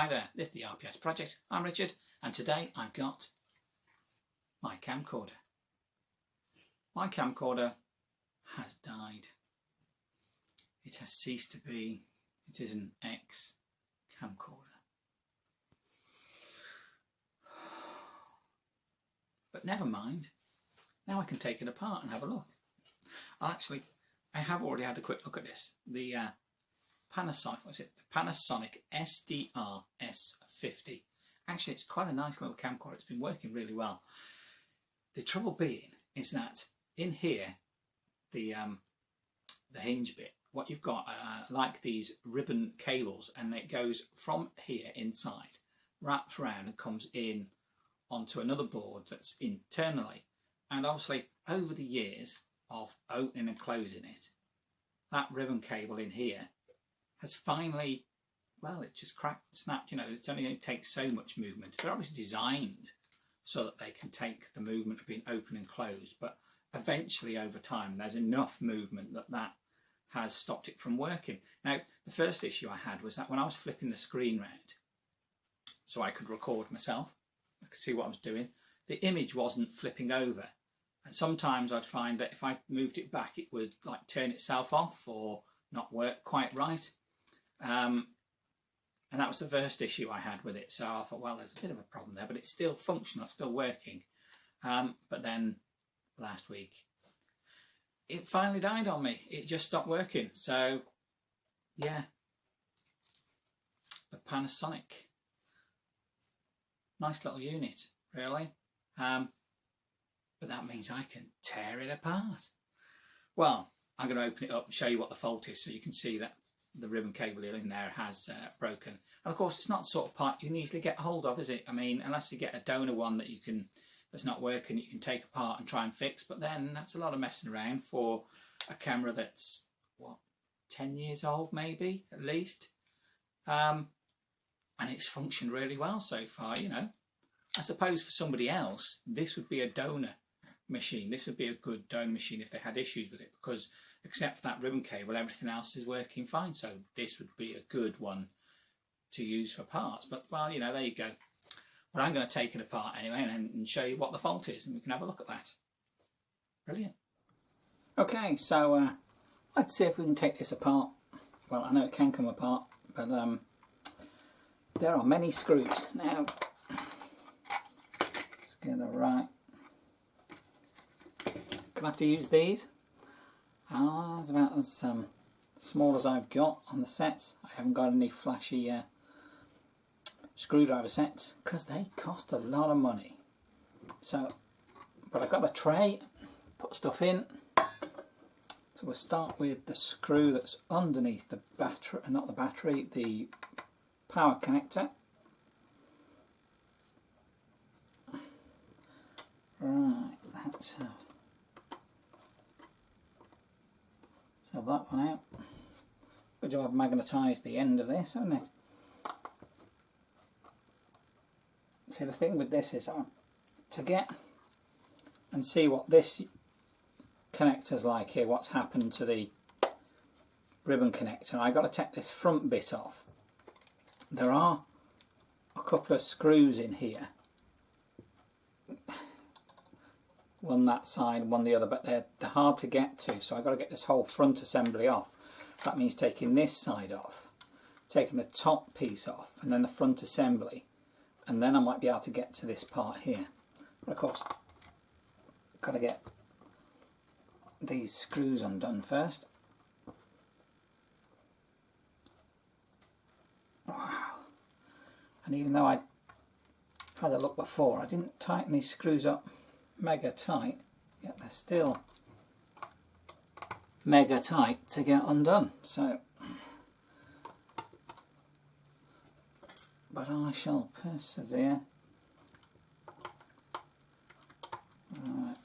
Hi there, this is the RPS Project. I'm Richard, and today I've got my camcorder. My camcorder has died. It has ceased to be. It is an ex-camcorder. But never mind. Now I can take it apart and have a look. I have already had a quick look at this. The Panasonic, what's it? The Panasonic SDR-S50. Actually, it's quite a nice little camcorder. It's been working really well. The trouble being is that in here, the hinge bit, what you've got like these ribbon cables, and it goes from here inside, wraps around and comes in onto another board that's internally. And obviously, over the years of opening and closing it, that ribbon cable in here has finally, well, it's just cracked and snapped. You know, it's only going to take so much movement. They're obviously designed so that they can take the movement of being open and closed, but eventually over time there's enough movement that has stopped it from working. Now, the first issue I had was that when I was flipping the screen round so I could record myself, I could see what I was doing, the image wasn't flipping over. And sometimes I'd find that if I moved it back, it would like turn itself off or not work quite right. And that was the first issue I had with it. So I thought, well, there's a bit of a problem there, but it's still functional, it's still working. But then last week, it finally died on me. It just stopped working. So yeah, the Panasonic, nice little unit, really. But that means I can tear it apart. Well, I'm going to open it up and show you what the fault is so you can see that the ribbon cable in there has broken. And of course, it's not the sort of part you can easily get hold of, is it? I mean, unless you get a donor one that that's not working, you can take apart and try and fix. But then that's a lot of messing around for a camera that's, what, 10 years old maybe, at least. And it's functioned really well so far, you know. I suppose for somebody else, this would be a donor machine. This would be a good donor machine if they had issues with it, because except for that ribbon cable, everything else is working fine. So this would be a good one to use for parts. But, well, you know, there you go. But I'm going to take it apart anyway and show you what the fault is, and we can have a look at that. Brilliant. Okay, so let's see if we can take this apart. Well, I know it can come apart, but there are many screws. Now, let's get that right. Gonna have to use these. It's about as small as I've got on the sets. I haven't got any flashy screwdriver sets because they cost a lot of money. So, but I've got a tray, put stuff in. So we'll start with the screw that's underneath the battery, not the battery, the power connector. Right, let's have that one out. Good job I've magnetised the end of this, haven't it? See, the thing with this is to get and see what this connector's like here, what's happened to the ribbon connector. I've got to take this front bit off. There are a couple of screws in here, one that side, one the other, but they're hard to get to, so I've got to get this whole front assembly off. That means taking this side off, taking the top piece off, and then the front assembly, and then I might be able to get to this part here. But of course, I've got to get these screws undone first. Wow. And even though I had a look before, I didn't tighten these screws up mega tight, yet they're still mega tight to get undone. So, but I shall persevere. Right.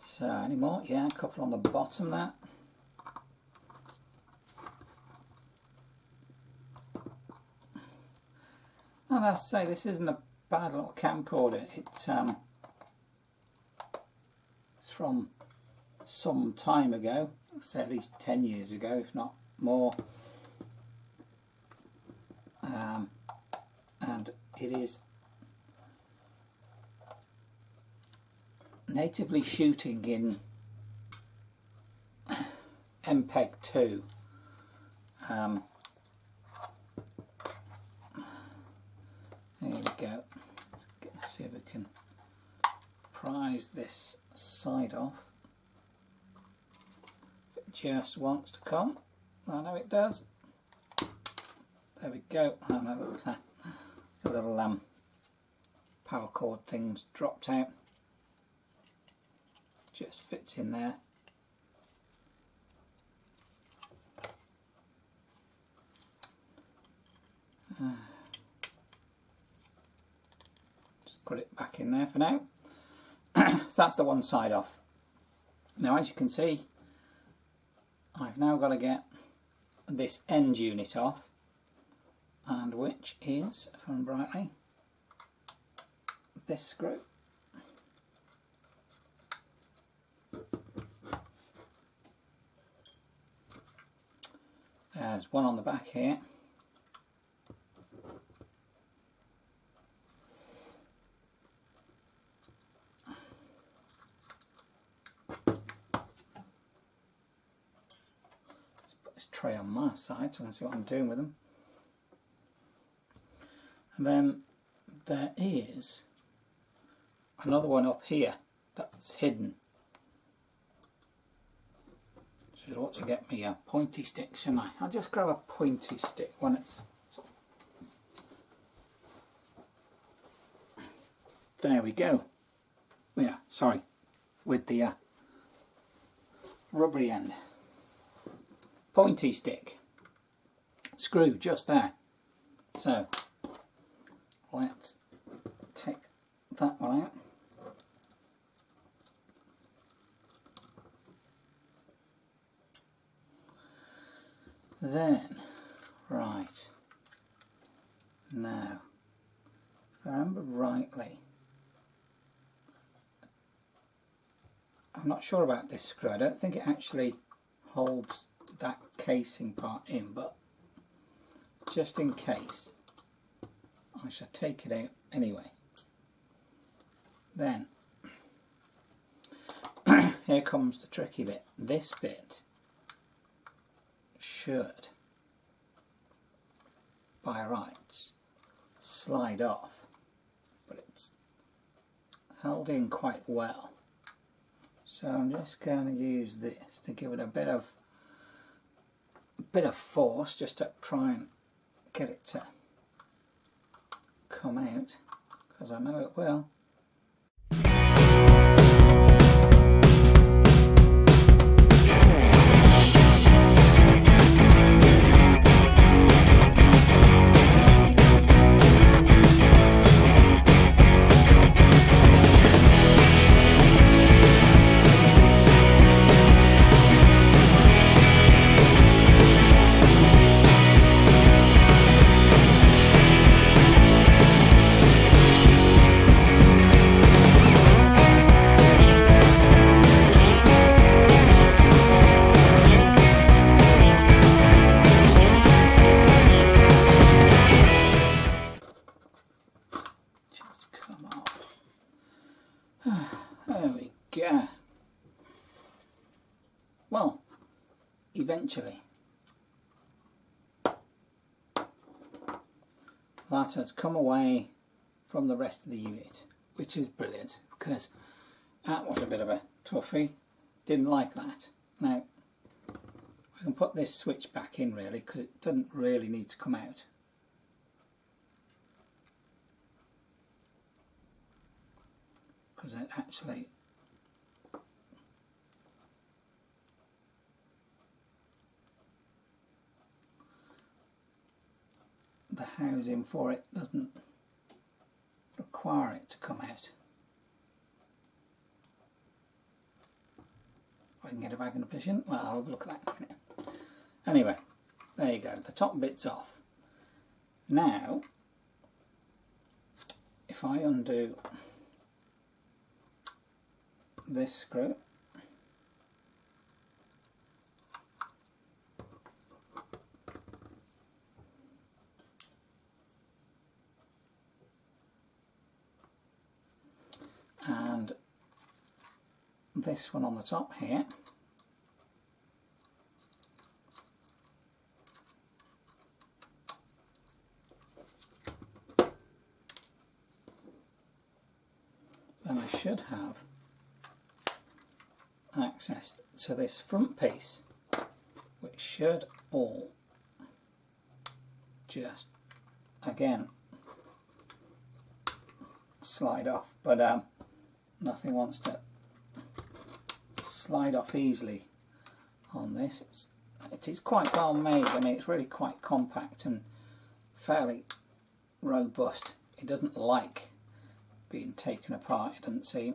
So, any more? Yeah, a couple on the bottom there. And I say, this isn't a bad little camcorder. It's from some time ago. say at least 10 years ago, if not more. And it is natively shooting in MPEG 2. There we go. Let's see if we can prise this side off. If it just wants to come, I know it does. There we go. I know the little power cord thing's dropped out. Just fits in there. Just put it back in there for now. So that's the one side off. Now, as you can see, I've now got to get this end unit off, and which is, if I'm brightly, this screw. There's one on the back here. Tray on my side so I can see what I'm doing with them. And then there is another one up here that's hidden. So I ought to get me a pointy stick, shouldn't I? I'll just grab a pointy stick when it's... There we go. Yeah, sorry, with the rubbery end. Pointy stick, screw just there. So let's take that one out. Then, right, now, if I remember rightly, I'm not sure about this screw. I don't think it actually holds that casing part in, but just in case I shall take it out anyway. Then here comes the tricky bit. This bit should by rights slide off, but it's held in quite well, so I'm just going to use this to give it a bit of force, just to try and get it to come out, because I know it will. There we go. Well, eventually that has come away from the rest of the unit, which is brilliant, because that was a bit of a toughie. Didn't like that. Now I can put this switch back in really, because it doesn't really need to come out. Because it actually the housing for it doesn't require it to come out. If I can get it back in the position, well, I'll have a look at that in a minute. Anyway, there you go, the top bit's off. Now, if I undo this screw, this one on the top here. Then I should have access to this front piece, which should all just again slide off, but nothing wants to slide off easily on this. It is quite well made. I mean, it's really quite compact and fairly robust. It doesn't like being taken apart, it doesn't seem.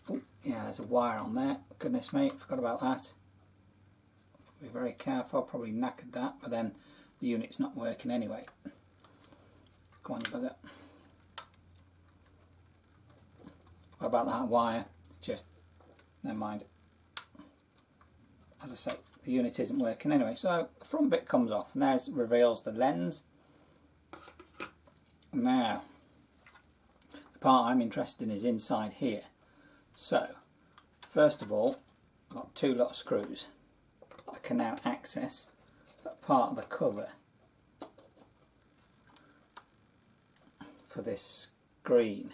Oh, yeah, there's a wire on there. Goodness me, forgot about that. Be very careful, probably knackered that, but then the unit's not working anyway. Come on, you bugger. Forgot about that wire. It's just, never mind. As I say, the unit isn't working anyway. So the front bit comes off, and there's reveals the lens. Now, the part I'm interested in is inside here. So, first of all, I've got two lot of screws. I can now access that part of the cover for this screen.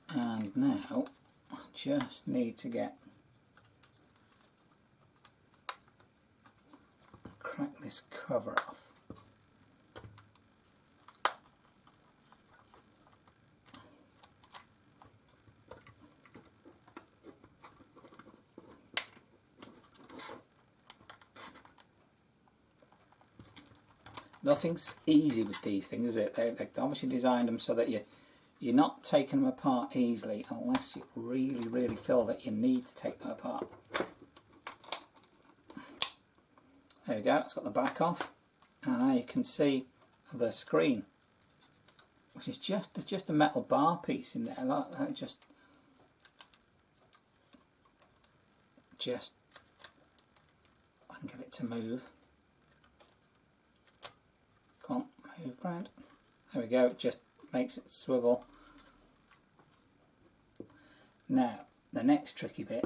And now I just need to crack this cover off. Nothing's easy with these things, is it? They've obviously designed them so that you're not taking them apart easily unless you really feel that you need to take them apart. There we go, it's got the back off, and now you can see the screen, which is there's just a metal bar piece in there, like that. Just I can get it to move. Come on, move round. There we go, it just makes it swivel. Now, the next tricky bit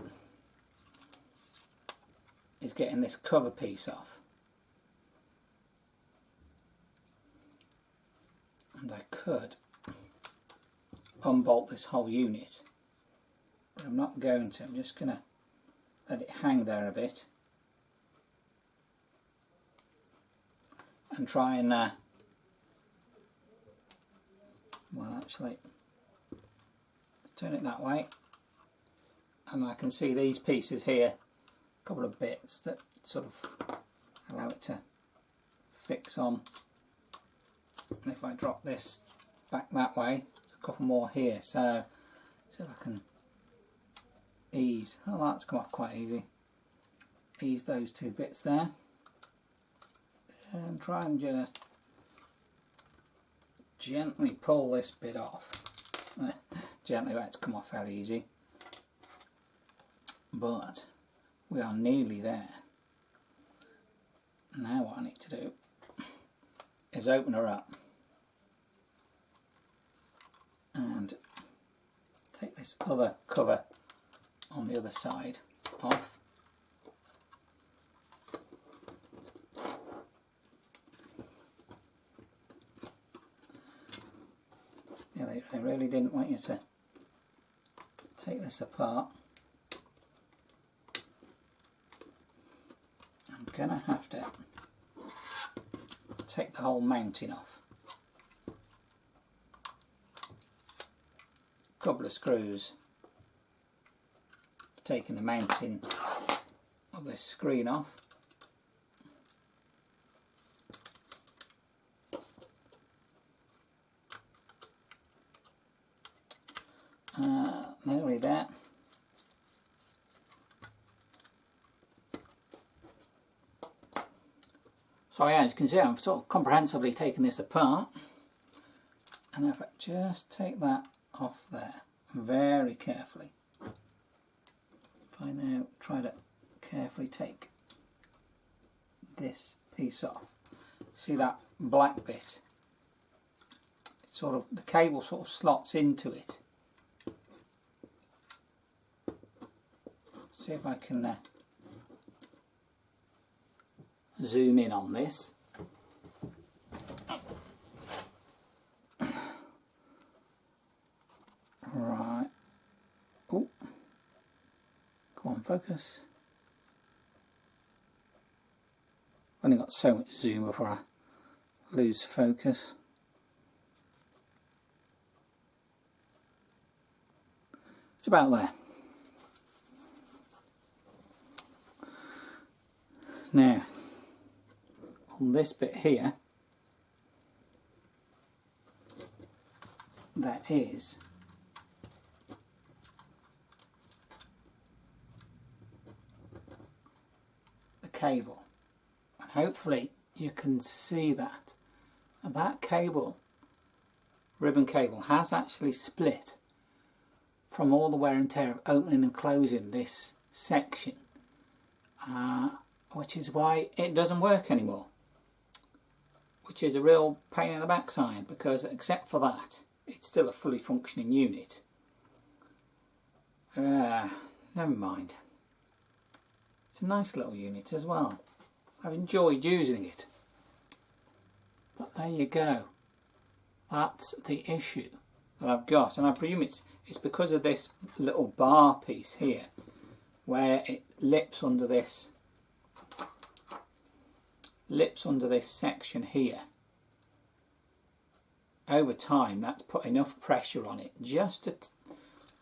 is getting this cover piece off. And I could unbolt this whole unit, but I'm not going to. I'm just going to let it hang there a bit and try and well, actually turn it that way, and I can see these pieces here, a couple of bits that sort of allow it to fix on. And if I drop this back that way, there's a couple more here, so see if I can ease. Oh, that's come off quite easy. Ease those two bits there and try and just gently pull this bit off. Gently, that's come off fairly easy, but we are nearly there. Now what I need to do is open her up and take this other cover on the other side off. Yeah, they really didn't want you to take this apart. I'm gonna have to take the whole mounting off. A couple of screws for taking the mounting of this screen off. Nearly there. So yeah, as you can see, I'm sort of comprehensively taking this apart, and if I just take that off there very carefully, if I now try to carefully take this piece off. See that black bit? It's sort of, the cable sort of slots into it. See if I can zoom in on this. Right. Oh, come on, focus. Only got so much zoom before I lose focus. It's about there. Now, on this bit here, that is the cable, and hopefully you can see that. And that cable, ribbon cable, has actually split from all the wear and tear of opening and closing this section, which is why it doesn't work anymore, which is a real pain in the backside, because except for that it's still a fully functioning unit. Never mind. It's a nice little unit as well. I've enjoyed using it. But there you go. That's the issue that I've got, and I presume it's because of this little bar piece here, where it lips under this section here. Over time, that's put enough pressure on it just to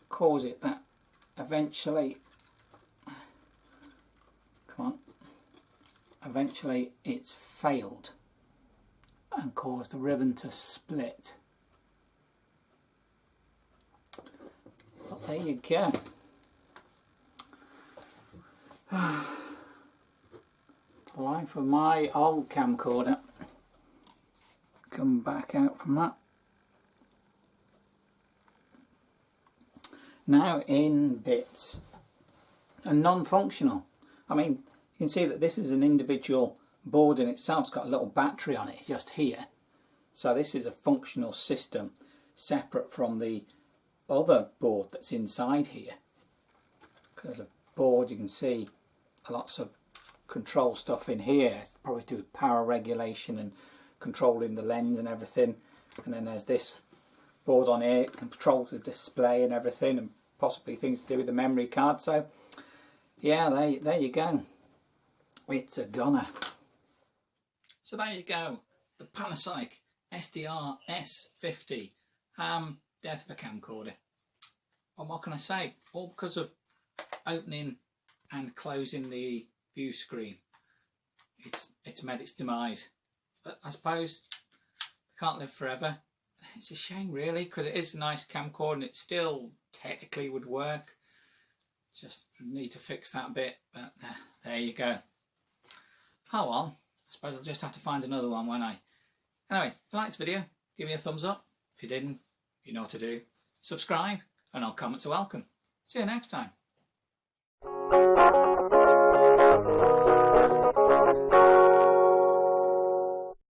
cause it that eventually, come on, eventually it's failed and caused the ribbon to split. But there you go. The life of my old camcorder. Come back out from that. Now in bits and non-functional. I mean, you can see that this is an individual board in itself. It's got a little battery on it just here. So this is a functional system separate from the other board that's inside here. Because a board, you can see lots of control stuff in here. It's probably to do with power regulation and controlling the lens and everything. And then there's this board on here, it controls the display and everything, and possibly things to do with the memory card. So yeah, there you go. It's a goner. So there you go, the Panasonic SDR-S50 death of a camcorder. And what can I say? All because of opening and closing the view screen. It's met its demise. But I suppose it can't live forever. It's a shame really, because it is a nice camcorder and it still technically would work. Just need to fix that bit, but there you go. Oh well, I suppose I'll just have to find another one, won't I? Anyway, if you liked this video, give me a thumbs up. If you didn't, you know what to do. Subscribe, and all comments are welcome. See you next time.